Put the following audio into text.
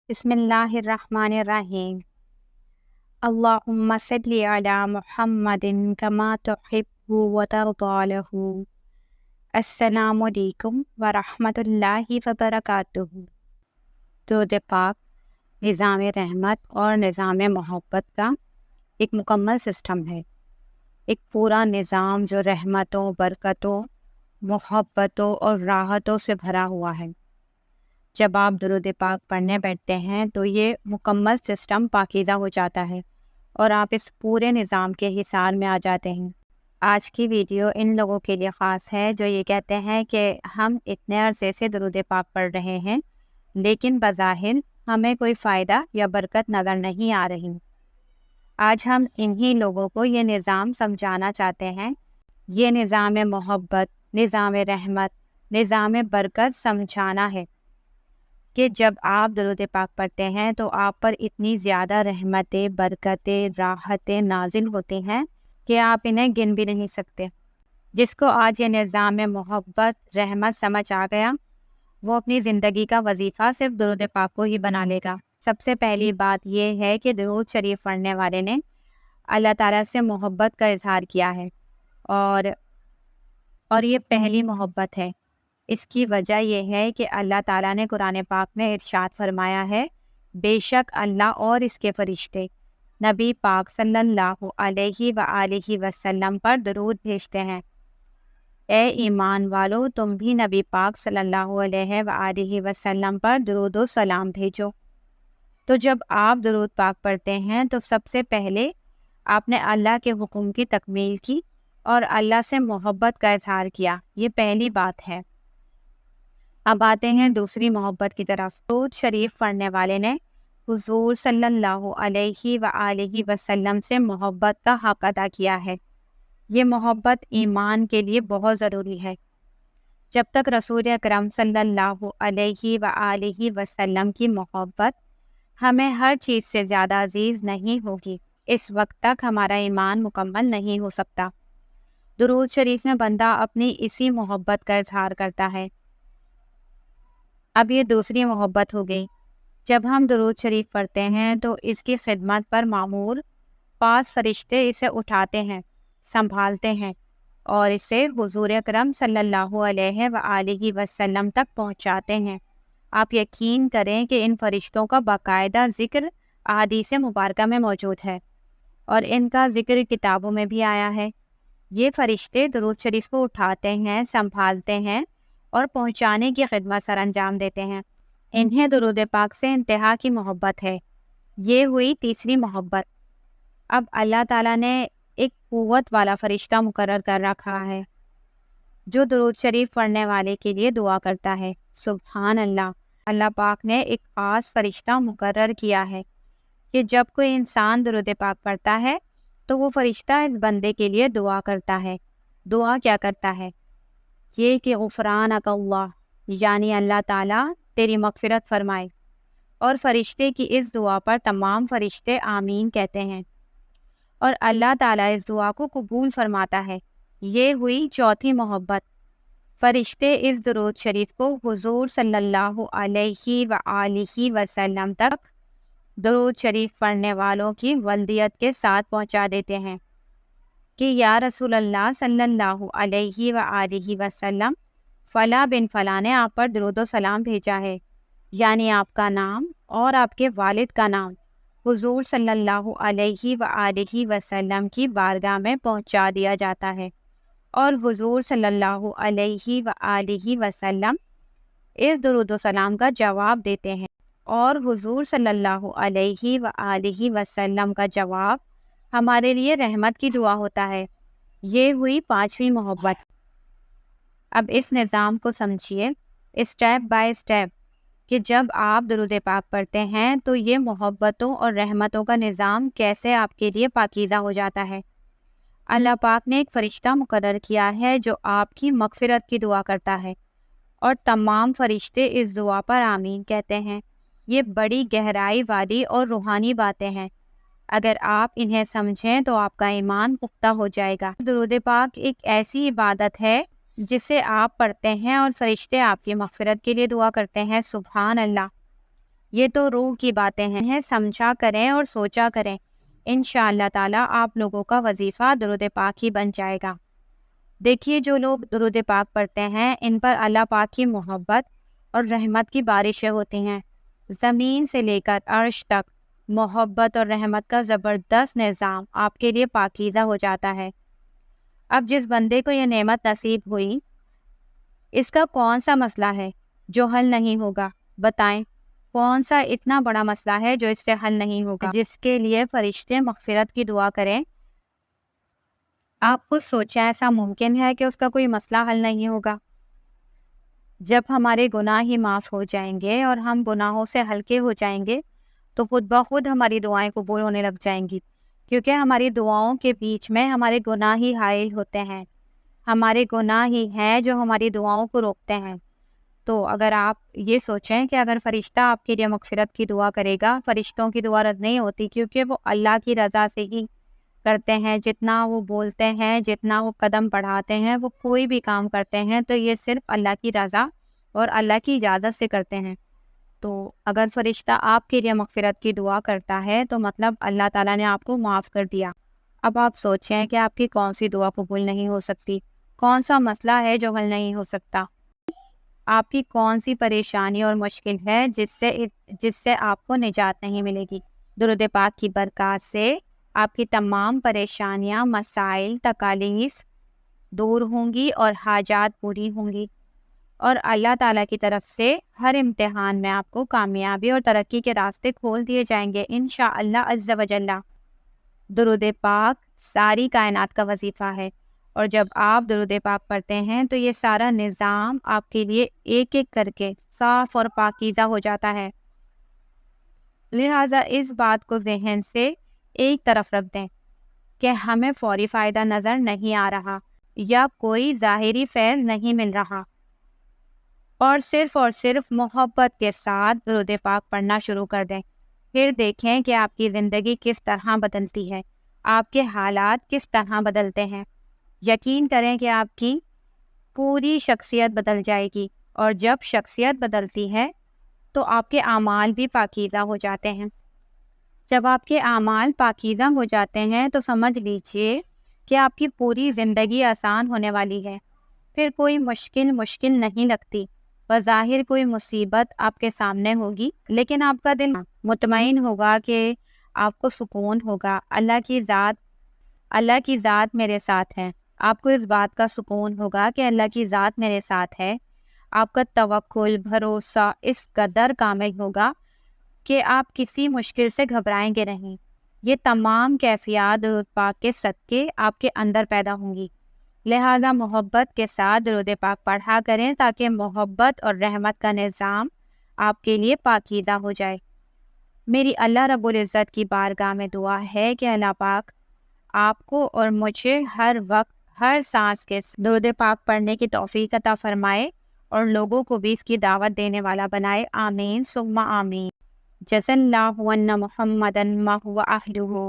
بسم اللہ الرحمن الرحیم۔ اللہم صلی علی محمد کما تحب و ترضی لہ۔ السلام علیکم ورحمۃ اللہ وبرکاتہ۔ درود پاک نظام رحمت اور نظام محبت کا ایک مکمل سسٹم ہے، ایک پورا نظام جو رحمتوں، برکتوں، محبتوں اور راحتوں سے بھرا ہوا ہے۔ جب آپ درود پاک پڑھنے بیٹھتے ہیں تو یہ مکمل سسٹم پاکیزہ ہو جاتا ہے اور آپ اس پورے نظام کے حصار میں آ جاتے ہیں۔ آج کی ویڈیو ان لوگوں کے لیے خاص ہے جو یہ کہتے ہیں کہ ہم اتنے عرصے سے درود پاک پڑھ رہے ہیں لیکن بظاہر ہمیں کوئی فائدہ یا برکت نظر نہیں آ رہی۔ آج ہم انہی لوگوں کو یہ نظام سمجھانا چاہتے ہیں۔ یہ نظام محبت، نظام رحمت، نظام برکت سمجھانا ہے کہ جب آپ درود پاک پڑھتے ہیں تو آپ پر اتنی زیادہ رحمتیں، برکتیں، راحتیں نازل ہوتی ہیں کہ آپ انہیں گن بھی نہیں سکتے۔ جس کو آج یہ نظام محبت، رحمت سمجھ آ گیا وہ اپنی زندگی کا وظیفہ صرف درود پاک کو ہی بنا لے گا۔ سب سے پہلی بات یہ ہے کہ درود شریف پڑھنے والے نے اللہ تعالیٰ سے محبت کا اظہار کیا ہے اور یہ پہلی محبت ہے۔ اس کی وجہ یہ ہے کہ اللہ تعالیٰ نے قرآن پاک میں ارشاد فرمایا ہے، بے شک اللہ اور اس کے فرشتے نبی پاک صلی اللہ علیہ وآلہ وسلم پر درود بھیجتے ہیں۔ اے ایمان والو، تم بھی نبی پاک صلی اللہ علیہ وآلہ وسلم پر درود و سلام بھیجو۔ تو جب آپ درود پاک پڑھتے ہیں تو سب سے پہلے آپ نے اللہ کے حکم کی تکمیل کی اور اللہ سے محبت کا اظہار کیا۔ یہ پہلی بات ہے۔ اب آتے ہیں دوسری محبت کی طرف۔ درود شریف پڑھنے والے نے حضور صلی اللہ علیہ وآلہ وسلم سے محبت کا حق ادا کیا ہے۔ یہ محبت ایمان کے لیے بہت ضروری ہے۔ جب تک رسول اکرم صلی اللہ علیہ وآلہ وسلم کی محبت ہمیں ہر چیز سے زیادہ عزیز نہیں ہوگی، اس وقت تک ہمارا ایمان مکمل نہیں ہو سکتا۔ درود شریف میں بندہ اپنی اسی محبت کا اظہار کرتا ہے۔ اب یہ دوسری محبت ہو گئی۔ جب ہم درود شریف پڑھتے ہیں تو اس کی خدمت پر مامور 5 فرشتے اسے اٹھاتے ہیں، سنبھالتے ہیں اور اسے حضور اکرم صلی اللہ علیہ وآلہ وسلم تک پہنچاتے ہیں۔ آپ یقین کریں کہ ان فرشتوں کا باقاعدہ ذکر احادیث مبارکہ میں موجود ہے اور ان کا ذکر کتابوں میں بھی آیا ہے۔ یہ فرشتے درود شریف کو اٹھاتے ہیں، سنبھالتے ہیں اور پہنچانے کی خدمت سر انجام دیتے ہیں۔ انہیں درود پاک سے انتہا کی محبت ہے۔ یہ ہوئی تیسری محبت۔ اب اللہ تعالیٰ نے ایک قوت والا فرشتہ مقرر کر رکھا ہے جو درود شریف پڑھنے والے کے لیے دعا کرتا ہے۔ سبحان اللہ! اللہ پاک نے ایک خاص فرشتہ مقرر کیا ہے کہ جب کوئی انسان درود پاک پڑھتا ہے تو وہ فرشتہ اس بندے کے لیے دعا کرتا ہے۔ دعا کیا کرتا ہے؟ یہ کہ غفرانک اللہ، یعنی اللہ تعالیٰ تیری مغفرت فرمائے، اور فرشتے کی اس دعا پر تمام فرشتے آمین کہتے ہیں اور اللہ تعالیٰ اس دعا کو قبول فرماتا ہے۔ یہ ہوئی چوتھی محبت۔ فرشتے اس درود شریف کو حضور صلی اللہ علیہ وآلہ وسلم تک درود شریف پڑھنے والوں کی ولدیت کے ساتھ پہنچا دیتے ہیں کہ یا رسول اللہ صلی اللہ علیہ وآلہ وسلم، فلاں بن فلاں نے آپ پر درود و سلام بھیجا ہے، یعنی آپ کا نام اور آپ کے والد کا نام حضور صلی اللہ علیہ وآلہ وسلم کی بارگاہ میں پہنچا دیا جاتا ہے اور حضور صلی اللہ علیہ وآلہ وسلم اس درود و سلام کا جواب دیتے ہیں اور حضور صلی اللہ علیہ وآلہ وسلم کا جواب ہمارے لیے رحمت کی دعا ہوتا ہے۔ یہ ہوئی پانچویں محبت۔ اب اس نظام کو سمجھیے اسٹیپ بائی اسٹیپ کہ جب آپ درود پاک پڑھتے ہیں تو یہ محبتوں اور رحمتوں کا نظام کیسے آپ کے لیے پاکیزہ ہو جاتا ہے۔ اللہ پاک نے ایک فرشتہ مقرر کیا ہے جو آپ کی مغفرت کی دعا کرتا ہے اور تمام فرشتے اس دعا پر آمین کہتے ہیں۔ یہ بڑی گہرائی والی اور روحانی باتیں ہیں۔ اگر آپ انہیں سمجھیں تو آپ کا ایمان پختہ ہو جائے گا۔ درود پاک ایک ایسی عبادت ہے جسے آپ پڑھتے ہیں اور فرشتے آپ کی مغفرت کے لیے دعا کرتے ہیں۔ سبحان اللہ! یہ تو روح کی باتیں ہیں، سمجھا کریں اور سوچا کریں، انشاءاللہ تعالیٰ آپ لوگوں کا وظیفہ درود پاک ہی بن جائے گا۔ دیکھیے جو لوگ درود پاک پڑھتے ہیں ان پر اللہ پاک کی محبت اور رحمت کی بارشیں ہوتی ہیں۔ زمین سے لے کر عرش تک محبت اور رحمت کا زبردست نظام آپ کے لیے پاکیزہ ہو جاتا ہے۔ اب جس بندے کو یہ نعمت نصیب ہوئی، اس کا کون سا مسئلہ ہے جو حل نہیں ہوگا؟ بتائیں، کون سا اتنا بڑا مسئلہ ہے جو اس سے حل نہیں ہوگا، جس کے لیے فرشتے مغفرت کی دعا کریں؟ آپ خود سوچیں، ایسا ممکن ہے کہ اس کا کوئی مسئلہ حل نہیں ہوگا؟ جب ہمارے گناہ ہی معاف ہو جائیں گے اور ہم گناہوں سے ہلکے ہو جائیں گے تو خود بخود ہماری دعائیں قبول ہونے لگ جائیں گی، کیونکہ ہماری دعاؤں کے بیچ میں ہمارے گناہ ہی حائل ہوتے ہیں۔ ہمارے گناہ ہی ہیں جو ہماری دعاؤں کو روکتے ہیں۔ تو اگر آپ یہ سوچیں کہ اگر فرشتہ آپ کے لیے مغفرت کی دعا کرے گا، فرشتوں کی دعا رد نہیں ہوتی، کیونکہ وہ اللہ کی رضا سے ہی کرتے ہیں۔ جتنا وہ بولتے ہیں، جتنا وہ قدم بڑھاتے ہیں، وہ کوئی بھی کام کرتے ہیں تو یہ صرف اللہ کی رضا اور اللہ کی اجازت سے کرتے ہیں۔ تو اگر فرشتہ آپ کے لیے مغفرت کی دعا کرتا ہے تو مطلب اللہ تعالیٰ نے آپ کو معاف کر دیا۔ اب آپ سوچیں کہ آپ کی کون سی دعا قبول نہیں ہو سکتی، کون سا مسئلہ ہے جو حل نہیں ہو سکتا، آپ کی کون سی پریشانی اور مشکل ہے جس سے آپ کو نجات نہیں ملے گی۔ درود پاک کی برکات سے آپ کی تمام پریشانیاں، مسائل، تکالیف دور ہوں گی اور حاجات پوری ہوں گی، اور اللہ تعالیٰ کی طرف سے ہر امتحان میں آپ کو کامیابی اور ترقی کے راستے کھول دیے جائیں گے انشاءاللہ عز و جل۔ درود پاک ساری کائنات کا وظیفہ ہے، اور جب آپ درود پاک پڑھتے ہیں تو یہ سارا نظام آپ کے لیے ایک ایک کر کے صاف اور پاکیزہ ہو جاتا ہے۔ لہٰذا اس بات کو ذہن سے ایک طرف رکھ دیں کہ ہمیں فوری فائدہ نظر نہیں آ رہا یا کوئی ظاہری فیض نہیں مل رہا، اور صرف محبت کے ساتھ درود پاک پڑھنا شروع کر دیں۔ پھر دیکھیں کہ آپ کی زندگی کس طرح بدلتی ہے، آپ کے حالات کس طرح بدلتے ہیں۔ یقین کریں کہ آپ کی پوری شخصیت بدل جائے گی، اور جب شخصیت بدلتی ہے تو آپ کے اعمال بھی پاکیزہ ہو جاتے ہیں۔ جب آپ کے اعمال پاکیزہ ہو جاتے ہیں تو سمجھ لیجئے کہ آپ کی پوری زندگی آسان ہونے والی ہے۔ پھر کوئی مشکل نہیں لگتی۔ بظاہر کوئی مصیبت آپ کے سامنے ہوگی، لیکن آپ کا دل مطمئن ہوگا کہ آپ کو سکون ہوگا، اللہ کی ذات میرے ساتھ ہے۔ آپ کو اس بات کا سکون ہوگا کہ اللہ کی ذات میرے ساتھ ہے۔ آپ کا توکل، بھروسہ اس قدر کامل ہوگا کہ آپ کسی مشکل سے گھبرائیں گے نہیں۔ یہ تمام کیفیات درود پاک کے صدقے آپ کے اندر پیدا ہوں گی۔ لہذا محبت کے ساتھ درود پاک پڑھا کریں تاکہ محبت اور رحمت کا نظام آپ کے لیے پاکیزہ ہو جائے۔ میری اللہ رب العزت کی بارگاہ میں دعا ہے کہ اللہ پاک آپ کو اور مجھے ہر وقت ہر سانس کے درود پاک پڑھنے کی توفیق عطا فرمائے اور لوگوں کو بھی اس کی دعوت دینے والا بنائے۔ آمین ثم آمین۔ جزا اللہ ان محمدًا ما هو اہلہ۔